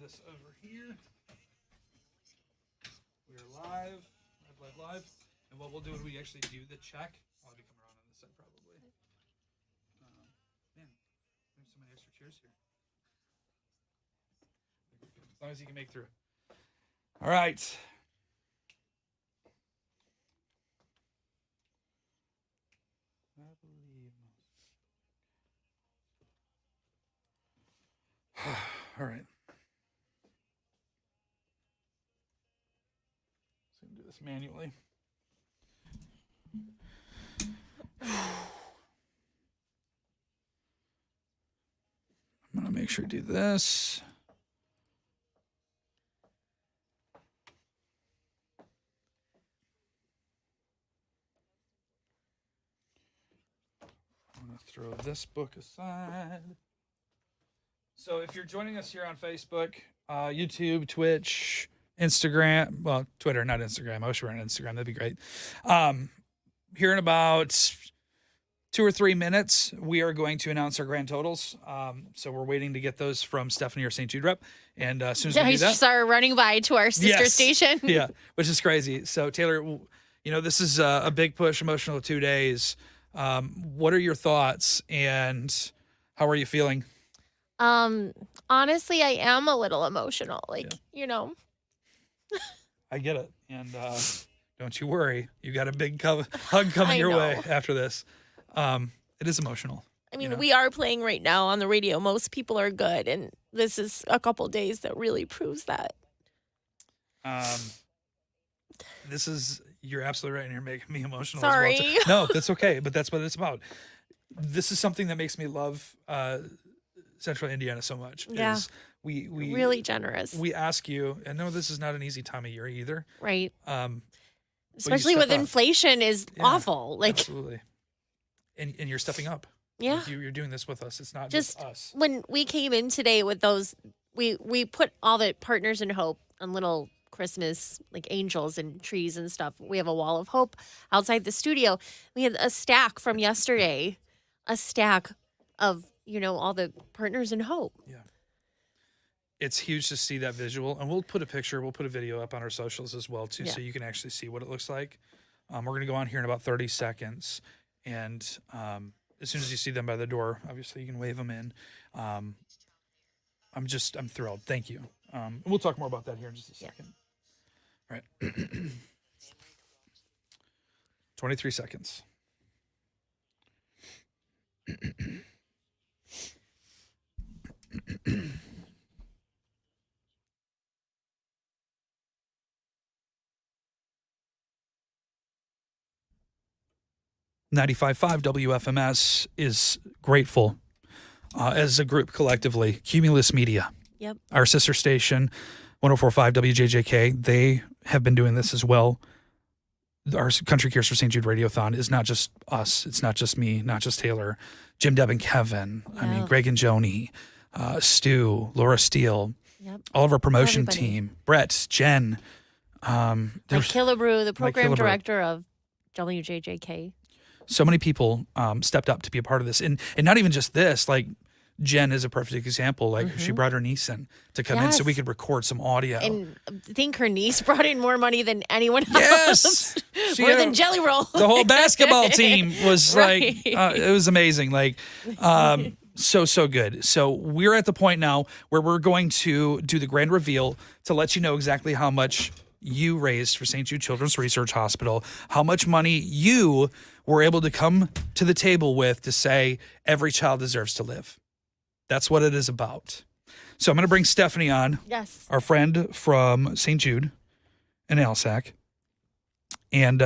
this over here. We are live. Live. And what we'll do is we actually do the check. I'll have you come around on this side probably. Man, there's so many extra chairs here. As long as you can make through. All right. All right. So do this manually. I'm going to make sure to do this. I'm going to throw this book aside. So if you're joining us here on Facebook, YouTube, Twitch, Instagram, well, Twitter, not Instagram. I wish we were on Instagram. That'd be great. Here in about 2 or 3 minutes, we are going to announce our grand totals. So we're waiting to get those from Stephanie, our St. Jude rep. And as soon as we do that, start running by to our sister station. Yeah, which is crazy. So Taylor, you know, this is a big push, emotional 2 days. What are your thoughts and how are you feeling? Honestly, I am a little emotional. You know. I get it. And don't you worry. You got a big hug coming your way after this. It is emotional. I mean, we are playing right now on the radio. Most people are good. And this is a couple days that really proves that. You're absolutely right. And you're making me emotional. Sorry. As well too. No, that's okay. But that's what it's about. This is something that makes me love Central Indiana so much. Yeah. We really generous. We ask you, and no, this is not an easy time of year either. Right. Especially with inflation is awful. Absolutely. And you're stepping up. Yeah. You're doing this with us. It's not just us. When we came in today with those, we put all the Partners in Hope on little Christmas angels and trees and stuff. We have a wall of hope outside the studio. We had a stack from yesterday, a stack of all the Partners in Hope. Yeah. It's huge to see that visual. And we'll put a video up on our socials as well, too, so you can actually see what it looks like. We're going to go on here in about 30 seconds. And as soon as you see them by the door, obviously you can wave them in. I'm thrilled. Thank you. We'll talk more about that here in just a second. All right. 23 seconds. 95.5 WFMS is grateful as a group collectively. Cumulus Media, our sister station, 104.5 WJJK, they have been doing this as well. Our Country Cares for St. Jude Radiothon is not just us. It's not just me, not just Taylor. Jim, Deb, and Kevin. Yeah. I mean, Greg and Joni, Stu, Laura Steele, all of our promotion team, Brett, Jen. Mike Killebrew, the program director of WJJK. So many people stepped up to be a part of this. And not even just this, Jen is a perfect example. She brought her niece in to come in so we could record some audio. And I think her niece brought in more money than anyone else. Yes. More than Jelly Roll. The whole basketball team was it was amazing. So good. So we're at the point now where we're going to do the grand reveal to let you know exactly how much you raised for St. Jude Children's Research Hospital, how much money you were able to come to the table with to say every child deserves to live. That's what it is about. So I'm going to bring Stephanie on, our friend from St. Jude in Alsac. And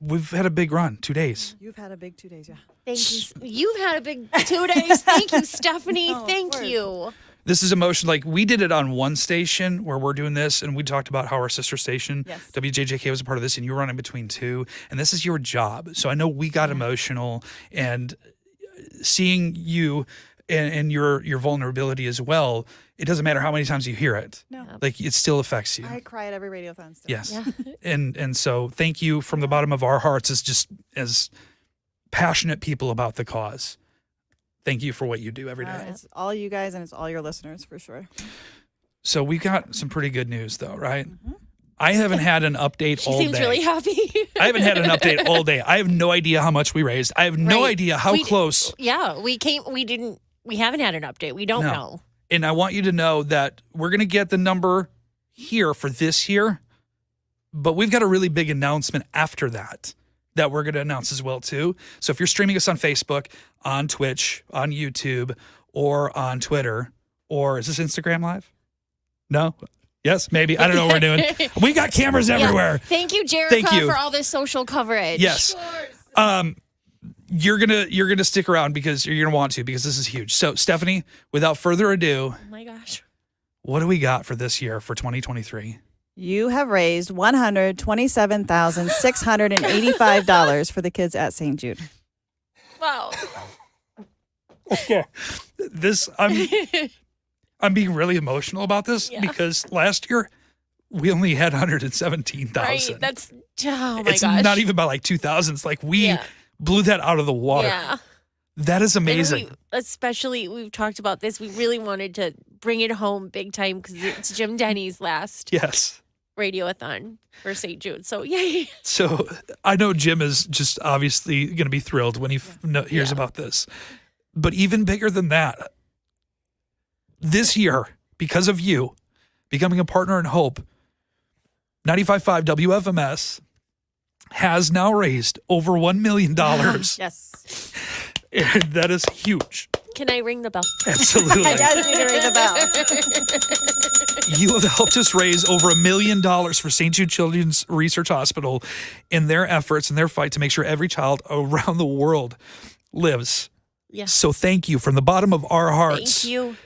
we've had a big run, 2 days. You've had a big 2 days, yeah. Thank you. You've had a big 2 days. Thank you, Stephanie. Thank you. This is emotion. We did it on one station where we're doing this, and we talked about how our sister station, WJJK, was a part of this, and you were running between two, and this is your job. So I know we got emotional, and seeing you and your vulnerability as well, it doesn't matter how many times you hear it. No. It still affects you. I cry at every radiothon still. Yes. Yeah. And so thank you from the bottom of our hearts as passionate people about the cause. Thank you for what you do every day. It's all you guys and it's all your listeners for sure. So we got some pretty good news though, right? I haven't had an update all day. She seems really happy. I haven't had an update all day. I have no idea how much we raised. I have no idea how close. Yeah, we haven't had an update. We don't know. And I want you to know that we're going to get the number here for this year, but we've got a really big announcement after that we're going to announce as well too. So if you're streaming us on Facebook, on Twitch, on YouTube, or on Twitter, or is this Instagram Live? No? Yes, maybe. I don't know what we're doing. We got cameras everywhere. Thank you, Jerica, for all this social coverage. Yes. You're gonna stick around because you're gonna want to, because this is huge. So Stephanie, without further ado, oh my gosh, what do we got for this year for 2023? You have raised $127,685 for the kids at St. Jude. Wow. Okay. I'm being really emotional about this because last year we only had 117,000. Right. That's oh my it's gosh. not even by like 2,000. It's like we blew that out of the water. Yeah. That is amazing. Especially, we've talked about this. We really wanted to bring it home big time because it's Jim Denny's last Radiothon for St. Jude. So, yay. So, I know Jim is just obviously going to be thrilled when he hears about this. But even bigger than that, this year, because of you becoming a partner in hope, 95.5 WFMS has now raised over $1 million. Yes. And that is huge. Can I ring the bell? Absolutely. Yes, you can ring the bell. You have helped us raise over $1 million for St. Jude Children's Research Hospital in their efforts and their fight to make sure every child around the world lives. Yes. So thank you from the bottom of our hearts. Thank you.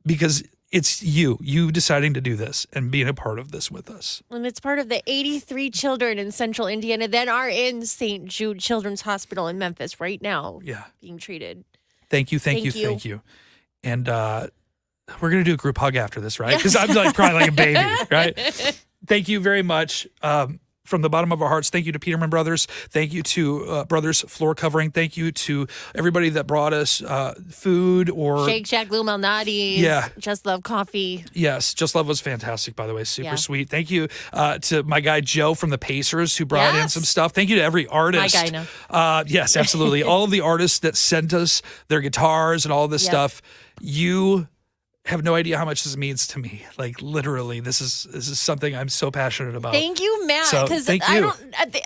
Because it's you deciding to do this and being a part of this with us. And it's part of the 83 children in central Indiana that are in St. Jude Children's Hospital in Memphis right now being treated. Thank you. And we're going to do a group hug after this, right? Because I'm like crying like a baby, right? Thank you very much. From the bottom of our hearts, thank you to Peterman Brothers. Thank you to Brothers Floor Covering. Thank you to everybody that brought us food or Shake Shack, Blue Malnati's, Just Love Coffee. Yes, Just Love was fantastic, by the way. Super sweet. Thank you to my guy Joe from the Pacers who brought in some stuff. Thank you to every artist. My guy, no. Yes, absolutely. All of the artists that sent us their guitars and all this stuff. You have no idea how much this means to me. Like literally, this is something I'm so passionate about. Thank you, Matt. Because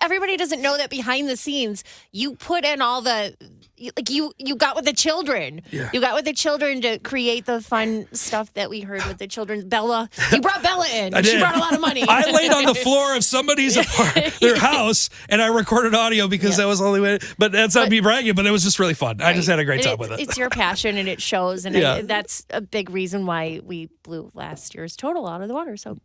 everybody doesn't know that behind the scenes, you put in all the you got with the children. Yeah. You got with the children to create the fun stuff that we heard with the children. Bella, you brought Bella in. She brought a lot of money. I laid on the floor of somebody's their house and I recorded audio because that was the only way. But that's not me bragging, but it was just really fun. I just had a great time with it. It's your passion and it shows. And that's a big reason why we blew last year's total out of the water. So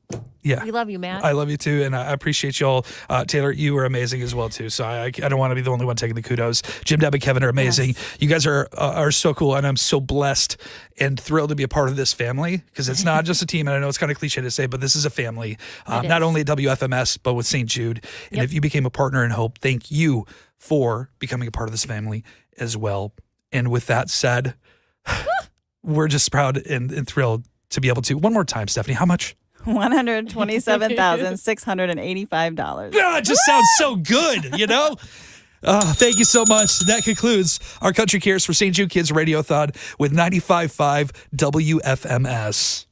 we love you, Matt. I love you too. And I appreciate you all. Taylor, you were amazing as well too. So I don't want to be the only one taking the kudos. Jim, Deb, and Kevin are amazing. Yes. You guys are so cool. And I'm so blessed and thrilled to be a part of this family because it's not just a team. And I know it's kind of cliche to say, but this is a family, not only at WFMS, but with St. Jude. And if you became a partner in hope, thank you for becoming a part of this family as well. And with that said, we're just proud and thrilled to be able to. One more time, Stephanie, how much? $127,685. Yeah, it just sounds so good, you know? Thank you so much. That concludes our Country Cares for St. Jude Kids Radiothon with 95.5 WFMS.